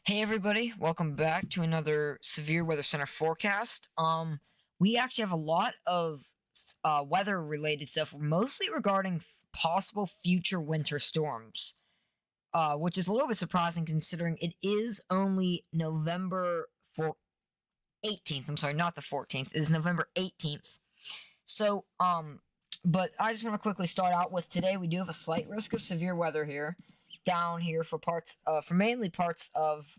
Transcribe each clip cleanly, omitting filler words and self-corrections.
Hey everybody, welcome back to another Severe Weather Center forecast. We actually have a lot of weather related stuff, mostly regarding possible future winter storms, which is a little bit surprising considering it is only November 18th. I'm sorry, not the 14th. It is November 18th. So, but I just want to quickly start out with today. We do have a slight risk of severe weather here, down here for mainly parts of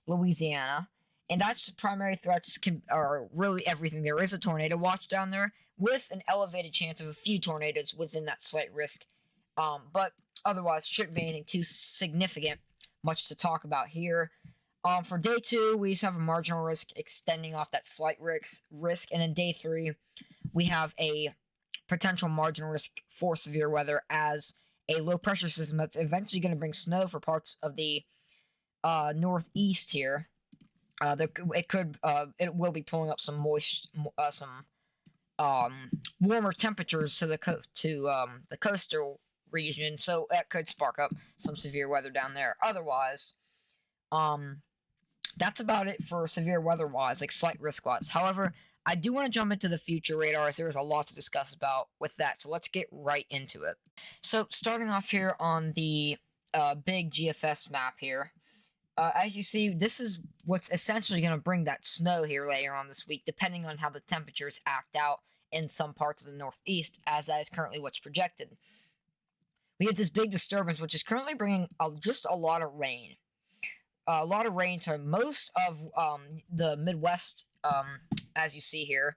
Louisiana, and that's the primary threats are really everything. There is a tornado watch down there with an elevated chance of a few tornadoes within that slight risk, but otherwise shouldn't be anything too significant. Much to talk about here. For day two, we just have a marginal risk extending off that slight risk, and in day three, we have a potential marginal risk for severe weather as a low pressure system that's eventually going to bring snow for parts of the northeast here. It will be pulling up some warmer temperatures to the coastal region, so that could spark up some severe weather down there. Otherwise, that's about it for severe weather wise, like slight risk wise. However, I do want to jump into the future radar as there is a lot to discuss about with that. So let's get right into it. So starting off here on the big GFS map here, as you see, this is what's essentially going to bring that snow here later on this week, depending on how the temperatures act out in some parts of the Northeast, as that is currently what's projected. We have this big disturbance, which is currently bringing just a lot of rain. A lot of rain to most of the Midwest, as you see here.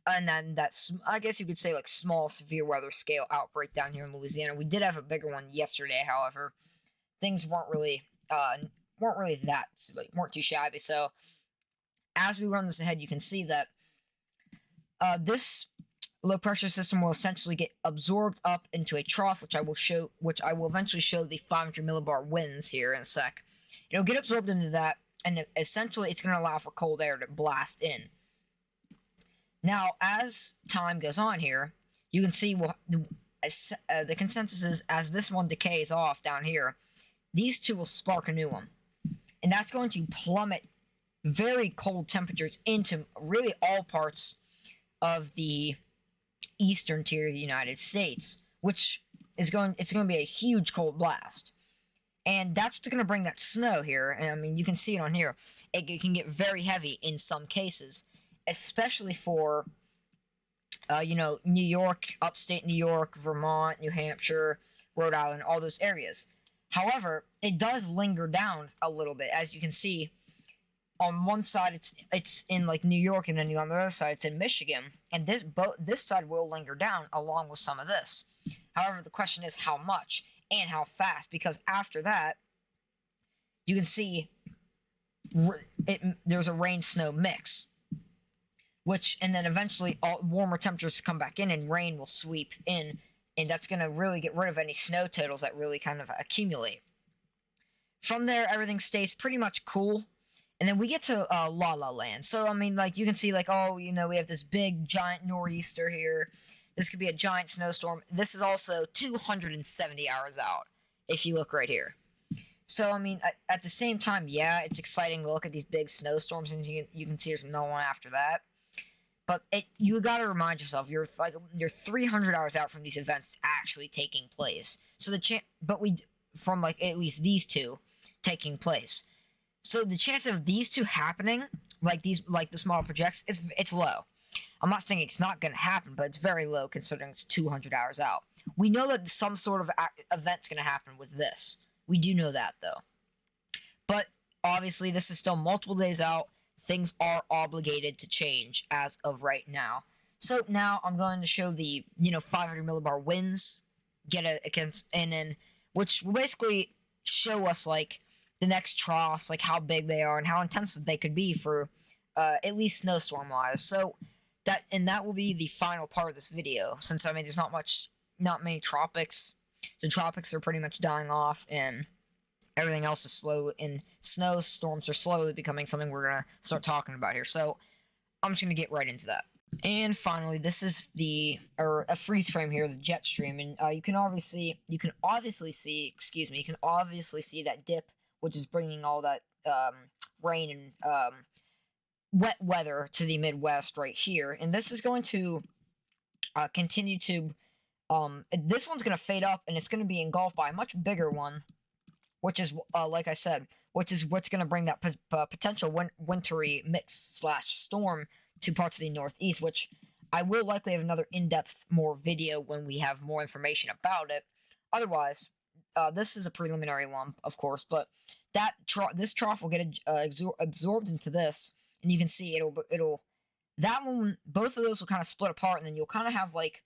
And then that's, I guess you could say, like small severe weather scale outbreak down here in Louisiana. We did have a bigger one yesterday, however. Things weren't really weren't too shabby. So as we run this ahead, you can see that this low pressure system will essentially get absorbed up into a trough, which I will eventually show the 500 millibar winds here in a sec. It'll get absorbed into that, and essentially it's going to allow for cold air to blast in. Now, as time goes on here, you can see the consensus is as this one decays off down here, these two will spark a new one. And that's going to plummet very cold temperatures into really all parts of the eastern tier of the United States, which is going to be a huge cold blast. And that's what's going to bring that snow here. And I mean, you can see it on here. It can get very heavy in some cases, especially for, New York, upstate New York, Vermont, New Hampshire, Rhode Island, all those areas. However, it does linger down a little bit. As you can see, on one side it's in like New York, and then on the other side it's in Michigan. And this side will linger down along with some of this. However, the question is how much and how fast, because after that, you can see there's a rain-snow mix, and then eventually all warmer temperatures come back in and rain will sweep in, and that's going to really get rid of any snow totals that really kind of accumulate. From there, everything stays pretty much cool, and then we get to La La Land. So, I mean, like, you can see, like, we have this big, giant nor'easter here. This could be a giant snowstorm. This is also 270 hours out, if you look right here. So, I mean, at the same time, yeah, it's exciting to look at these big snowstorms, and you can see there's no one after that. But you got to remind yourself, you're 300 hours out from these events actually taking place. So from like at least these two taking place. So the chance of these two happening, like this model projects, it's low. I'm not saying it's not going to happen, but it's very low considering it's 200 hours out. We know that some sort of event's going to happen with this. We do know that, though. But obviously, this is still multiple days out. Things are obligated to change as of right now. So now I'm going to show the 500 millibar winds, which will basically show us like the next troughs, like how big they are and how intense they could be for at least snowstorm wise. So that will be the final part of this video, since I mean there's not many tropics. The tropics are pretty much dying off, and everything else is slow, and snowstorms are slowly becoming something we're gonna start talking about here. So I'm just gonna get right into that. And finally, this is a freeze frame here, the jet stream, and you can obviously see that dip which is bringing all that rain and wet weather to the Midwest right here. And this is going to continue to this one's going to fade up, and it's going to be engulfed by a much bigger one, which is like I said, which is what's going to bring that potential wintry mix / storm to parts of the Northeast, which I will likely have another in-depth more video when we have more information about it. Otherwise, this is a preliminary one, of course, but this trough will get absorbed into this, and you can see it'll that one, both of those will kind of split apart, and then you'll kind of have like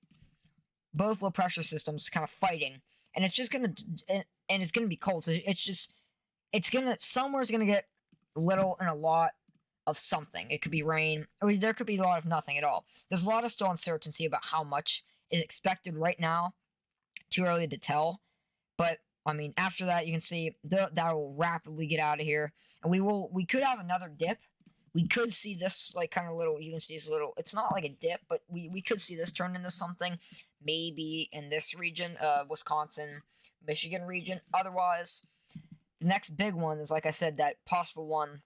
both low pressure systems kind of fighting, and it's just gonna and it's gonna be cold. So somewhere's gonna get little and a lot of something. It could be rain, or there could be a lot of nothing at all. There's a lot of still uncertainty about how much is expected right now. Too early to tell, but I mean, after that, you can see that will rapidly get out of here, and we could have another dip. We could see this like kind of little. You can see this little. It's not like a dip, but we could see this turn into something. Maybe in this region, Wisconsin, Michigan region. Otherwise, the next big one is, like I said, that possible one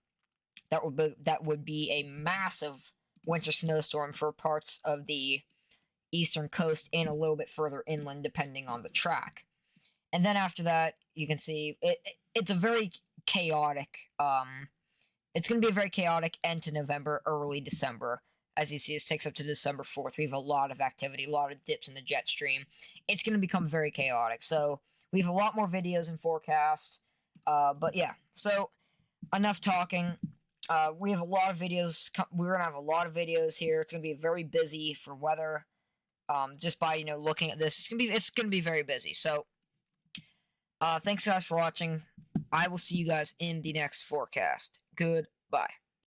that would be a massive winter snowstorm for parts of the eastern coast and a little bit further inland, depending on the track. And then after that, you can see it's a very chaotic. It's going to be a very chaotic end to November, early December. As you see, this takes up to December 4th. We have a lot of activity, a lot of dips in the jet stream. It's going to become very chaotic. So we have a lot more videos in forecast. But yeah, so enough talking. We have a lot of videos. We're going to have a lot of videos here. It's going to be very busy for weather. Just by, looking at this, it's going to be very busy. So thanks guys for watching. I will see you guys in the next forecast. Goodbye.